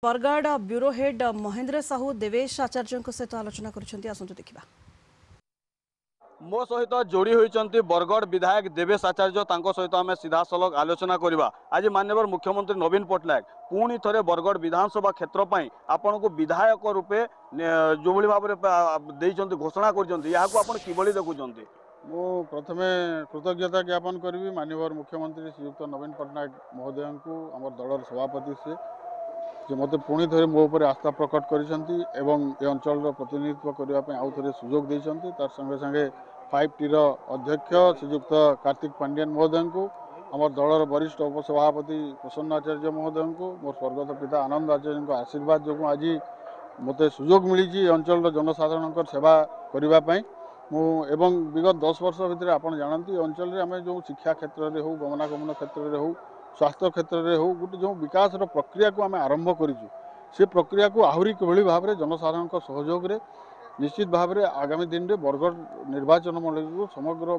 Bargarh bureau head Mahendra Sahu Devesh आचार्य सहित आलोचना कर देखा मो सहित जोड़ी होती बरगढ़ विधायक देवेश आचार्य सहित आम सीधा सलख आलोचना करवा आज माननीय मुख्यमंत्री नवीन पट्टनायक पुणी थे बरगढ़ विधानसभा क्षेत्र पर आपण को विधायक रूपे जो भाव में घोषणा कर देखुं मु प्रथमे कृतज्ञता ज्ञापन करी माननीय मुख्यमंत्री श्रीयुक्त नवीन पट्टनायक महोदय को आम दलर सभापति से मत पुणी थे मो उपर आस्था प्रकट कर अंचल प्रतिनिधित्व करने आउ थे सुजोग देते तार संगे संगे 5T अध्यक्ष श्रीयुक्त कार्तिक पांडियन महोदय को आम दलर वरिष्ठ उपसभापति प्रसन्न आचार्य महोदय को मोर स्वर्गत पिता आनंद आचार्य को आशीर्वाद जो आज मत सुजोग मिली अंचल जनसाधारण सेवा करने एवं विगत 10 वर्ष भितर आप जानती अंचल में आम जो शिक्षा क्षेत्र में हो गमनागमन क्षेत्र में हो स्वास्थ्य क्षेत्र में हो गोटे जो विकास प्रक्रिया को आम आरंभ करूँ से प्रक्रिया को आहरी किभली भाव में जनसाधारण सहयोग रे निश्चित भाव में आगामी दिन में बरगढ़ निर्वाचन मंडली को समग्र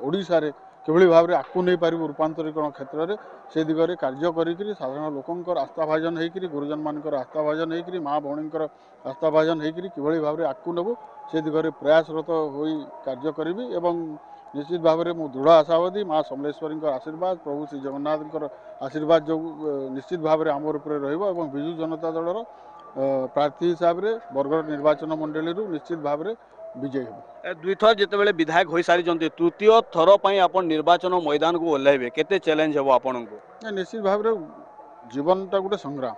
ओडिशा रे किभली भाव में आकु नहीं पार रूपांतरीकरण क्षेत्र में से दिगरे कार्य करी साधारण लोकंर आस्थाभाजन होकर गुरुजन मान आस्थाभाजन होकर माँ भौणी आस्थाभाजन होकर किभली भाव में आकु नेबू से दिगरे प्रयासरत हो कार्य करी एवं निश्चित भाव में मु दृढ़ आशावादी माँ समलेश्वरी आशीर्वाद प्रभु श्री जगन्नाथ आशीर्वाद जो निश्चित भाव में आम उपर रजु जनता दलर प्रार्थी हिसाब से बरगढ़ निर्वाचन मंडली निश्चित भाव में विजयी हो दुईथर जिते विधायक हो सारी तृतीय थर पर आप निर्वाचन मैदान को ओह्लैबे केते चैलेंज हम आपन को निश्चित भाव में जीवनटा गोटे संग्राम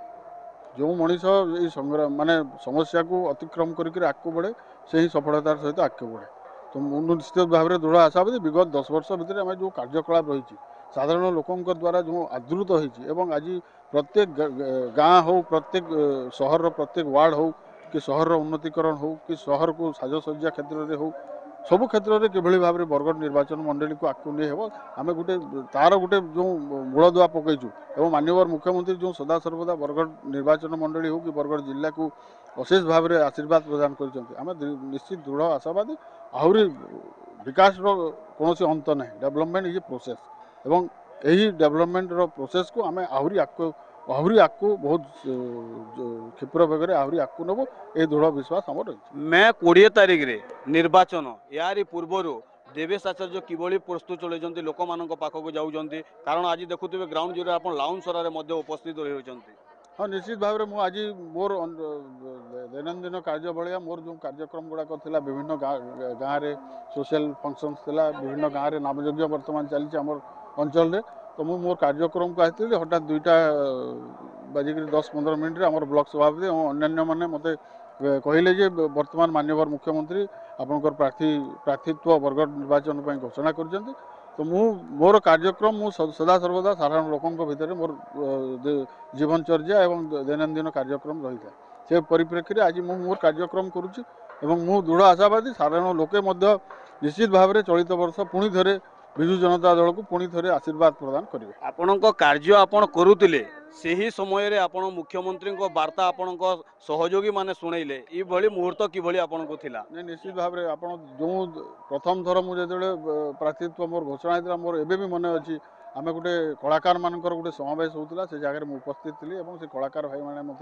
जो मनीष ये संग्राम माने समस्या को अतिक्रम करके आगे बढ़े से ही सफलतार सहित आगे बढ़े तो निश्चित भाव में दृढ़ आशावादी विगत 10 वर्ष भितर आम जो कार्यकलाप रही साधारण लोकों द्वारा जो आदृत होती आज प्रत्येक गाँ हो प्रत्येक सहर प्रत्येक वार्ड हो कि सहर उन्नतीकरण हो कि सहर को साजसज्जा क्षेत्र में हो सबु क्षेत्र में किभली भाव में बरगढ़ निर्वाचन मंडली को आगू नहीं हेब आम गोटे तार गोटे जो मूलदुआ पकईचु और माननीय मुख्यमंत्री जो सदा सर्वदा बरगढ़ निर्वाचन मंडली हो कि बरगढ़ जिला को अशेष भाव में आशीर्वाद प्रदान कर निश्चित दृढ़ आशावादी आहरी विकास कौन अंत ना डेवलपमेंट इज प्रोसेस एवं यही डेवलपमेंट प्रोसेस को आम आहरी आगू बहुत क्षिप्र बेगर आहरी आगू नब ये दृढ़ विश्वास आम रही मैं 20 तारिख रे निर्वाचन यारी पूर्वर देवेश आचार्य किभली प्रस्तुत चलते लोक मान पाखक जाऊँगी कारण आज देखुए ग्राउंड जीरो आप लाउन सरारे उपस्थित रही हाँ निश्चित भाव में आज मोर दैनंदिन कार्य भाया मोर जो कार्यक्रम गुड़ाक विभिन्न गाँव में सोशल फंक्शंस थिला विभिन्न गाँव में नामयज्ञ वर्तमान चली आम अंचल रे तो मु मोर कार्यक्रम को आती हठात 2टा बाजिक 10-15 मिनट आम ब्लॉक सभापति और अन्य मैंने मत कहले जे वर्तमान माननीय मुख्यमंत्री आपंकर प्रार्थीत्व बरगढ़ निर्वाचन पर घोषणा कर तो मोर कार्यक्रम मु सदा सर्वदा साधारण लोकों भितर मोर जीवनचर्या एवं दैनंदिन कार्यक्रम रही है से परिप्रेक्षी आज मु मोर कार्यक्रम करुच्ची एवं मु दृढ़ आशावादी साधारण लोके निश्चित भाव में चलित वर्ष पुणी थे विजु जनता दल को पुणी थे आशीर्वाद प्रदान करेंगे आपण कार्य आपण करुले से ही समय रे आपण मुख्यमंत्री को वार्ता आपण सहयोगी माने सुनैले ई भली मुहूर्त किभली आपण को थिला निश्चित भाव में आपण जो प्रथम थर मुझे प्रार्थीत्व मोर घोषणा होता मोर एबे भी मन अच्छी आम गोटे कलाकार मानकर गोटे समावेश होता से जगह में उपस्थित थी और से कलाकार भाई मैंने मत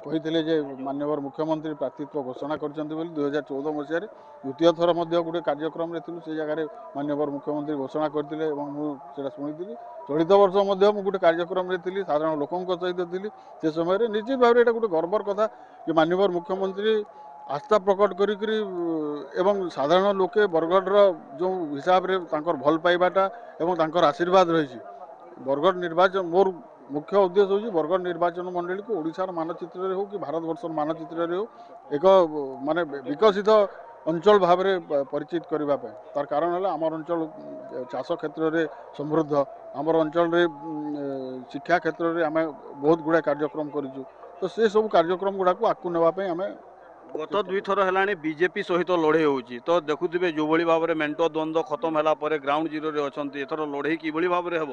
कही माननीय मुख्यमंत्री प्रार्थीत्व घोषणा कर 2014 मसीह द्वितीय थर गोटे कार्यक्रम में थी से जगह माननीय मुख्यमंत्री घोषणा करते मुझे शुणी चलित वर्ष गोटे कार्यक्रम में थी साधारण लोकों सहित थी से समय निश्चित भाव में गोटे गर्वर कथा कि माननीय मुख्यमंत्री आस्था प्रकट करी एवं साधारण लोके बरगढ़ जो हिसाब रे तांकर भल पाइबाटा एवं आशीर्वाद रही बरगढ़ निर्वाचन मोर मुख्य उद्देश्य होची बरगढ़ निर्वाचन मंडली को ओडिशार मानचित्र हो कि भारत वर्ष मानचित्र हो एक माने विकसित अंचल भाव में परिचित करने तार कारण है आम अंचल चाष क्षेत्र में समृद्ध आम अंचल शिक्षा क्षेत्र में आम बहुत गुड़ा कार्यक्रम करूँ तो से सब कार्यक्रम गुड़ा को आगू नापी आम गत 2 थर है बीजेपी सहित लड़े होची तो देखुए जो भाव में मेंट द्वंद्व खत्म है ग्राउंड जीरो रे अच्छा एथर लड़े कि भाव में हम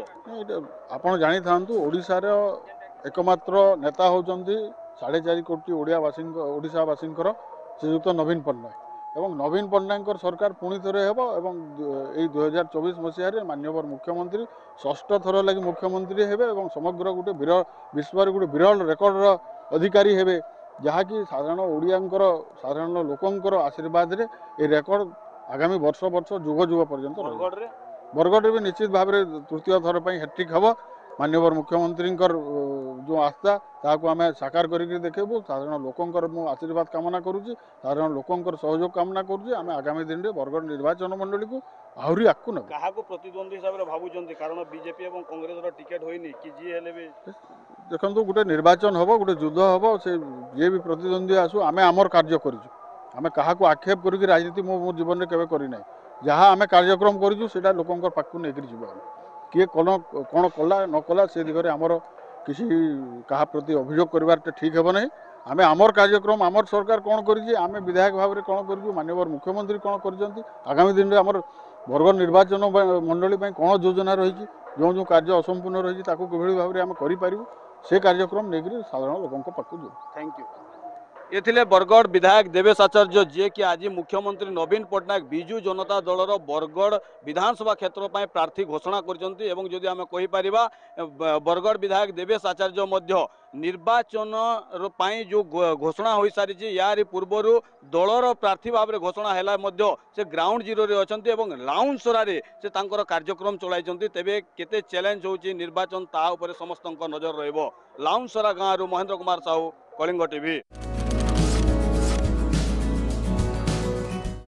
आप जानी था ओडिशार एकमात्र नेता होती 4.5 कोटी ओडिशावासी श्रीयुक्त नवीन पट्टनायक এবং নবীন পଟ୍ଟନାୟକଙ୍କର ସରକାର ପୁଣି ଥରେ ହେବ ଏବଂ ଏଇ 2024 ମସିହାରେ ମାନ୍ୟବର ମୁଖ୍ୟମନ୍ତ୍ରୀ ଷଷ୍ଠ ଥର ଲାଗି ମୁଖ୍ୟମନ୍ତ୍ରୀ ହେବେ ଏବଂ ସମଗ୍ର ଗୋଟେ ବିଶ୍ୱରେ ଗୋଟେ ବିରଳ ରେକର୍ଡର ଅଧିକାରୀ ହେବେ, ଯାହାକି ସାଧାରଣ ଓଡ଼ିଆଙ୍କର ସାଧାରଣ ଲୋକଙ୍କର ଆଶୀର୍ବାଦରେ ଏ ରେକର୍ଡ ଆଗାମୀ ବର୍ଷ ଯୁଗ ଯୁଗ ପର୍ଯ୍ୟନ୍ତ ରହିବ। ବରଗଡ଼ରେ ବି ନିଶ୍ଚିତ ଭାବରେ ତୃତୀୟ ଥର ପାଇଁ ହ୍ୟାଟ୍ରିକ୍ ହେବ। ମାନ୍ୟବର ମୁଖ୍ୟମନ୍ତ୍ରୀଙ୍କର ଯେଉଁ ଆସ୍ଥା ତାହାକୁ ଆମେ ସାକାର କରିକି ଦେଖେଇବୁ। ସାଧାରଣ ଲୋକଙ୍କର ମୁଁ ଆଶୀର୍ବାଦ କାମନା କରୁଛି, ସାଧାରଣ ଲୋକଙ୍କର ସହଯୋଗ କାମନା କରୁଛି। ଆମେ ଆଗାମୀ ଦିନରେ ବରଗଡ଼ ନିର୍ବାଚନ ମଣ୍ଡଳୀକୁ ଆହୁରି ଆଗକୁ ନେବୁ। କାହାକୁ ପ୍ରତିଦ୍ୱନ୍ଦ୍ୱୀ ହିସାବରେ ଭାବୁଛନ୍ତି? କାରଣ ବିଜେପି ଏବଂ କଂଗ୍ରେସର ଟିକେଟ ହୋଇନି କି ଯିଏ ହେଲେ ବି ଦେଖନ୍ତୁ ଗୋଟେ ନିର୍ବାଚନ ହେବ, ଗୋଟେ ଯୁଦ୍ଧ ହେବ, ସେ ଯିଏ ବି ପ୍ରତିଦ୍ୱନ୍ଦ୍ୱୀ ଆସୁ ଆମେ ଆମର କାର୍ଯ୍ୟ କରିଛୁ। ଆମେ କାହାକୁ ଆକ୍ଷେପ କରିକି ରାଜନୀତି ମୋ ଜୀବନରେ କେବେ କରିନାହିଁ। ଯାହା ଆମେ କାର୍ଯ୍ୟକ୍ରମ କରିଛୁ ସେଇଟା ଲୋକଙ୍କ ପାଖକୁ ନେଇକରି ଯିବୁ। ଆମେ କିଏ କ'ଣ କଲା ନ କଲା ସେ ଦିଗରେ ଆମର କିଛି କାହା ପ୍ରତି ଅଭିଯୋଗ କରିବାରଟା ଠିକ୍ ହେବ ନାହିଁ। ଆମେ ଆମର କାର୍ଯ୍ୟକ୍ରମ ଆମର ସରକାର କ'ଣ କରିଛି, ଆମେ ବିଧାୟକ ଭାବରେ କ'ଣ କରିଛୁ, ମାନ୍ୟବର ମୁଖ୍ୟମନ୍ତ୍ରୀ କ'ଣ କରିଛନ୍ତି, ଆଗାମୀ ଦିନରେ ଆମର ବରଗଡ଼ ନିର୍ବାଚନ ମଣ୍ଡଳୀ ପାଇଁ କ'ଣ ଯୋଜନା ରହିଛି, ଯେଉଁ କାର୍ଯ୍ୟ ଅସମ୍ପୂର୍ଣ୍ଣ ରହିଛି ତାକୁ କିଭଳି ଭାବରେ ଆମେ କରିପାରିବୁ ସେ କାର୍ଯ୍ୟକ୍ରମ ନେଇକରି ସାଧାରଣ ଲୋକଙ୍କ ପାଖକୁ ଯିବୁ। Thank you. ये थिले बरगढ़ विधायक देवेश आचार्य जी कि आज मुख्यमंत्री नवीन पट्टनायक बिजु जनता दलर बरगढ़ विधानसभा क्षेत्र में प्रार्थी घोषणा करछंती एवं जदि आमे कहि परिबा बरगढ़ विधायक देवेश आचार्य मध्य निर्वाचन पाई जो घोषणा हो सारी यार पूर्वर दलर प्रार्थी भाव में घोषणा है से ग्राउंड जीरो रे अछंती एवं लाउंड सोरारे से तांकर कार्यक्रम चलाइछंती। तेबे केते चैलेंज होची निर्वाचन ता ऊपर समस्त नजर रहइबो। लाउंड सोरा गाँव महेंद्र कुमार साहू, कलिंग टीवी।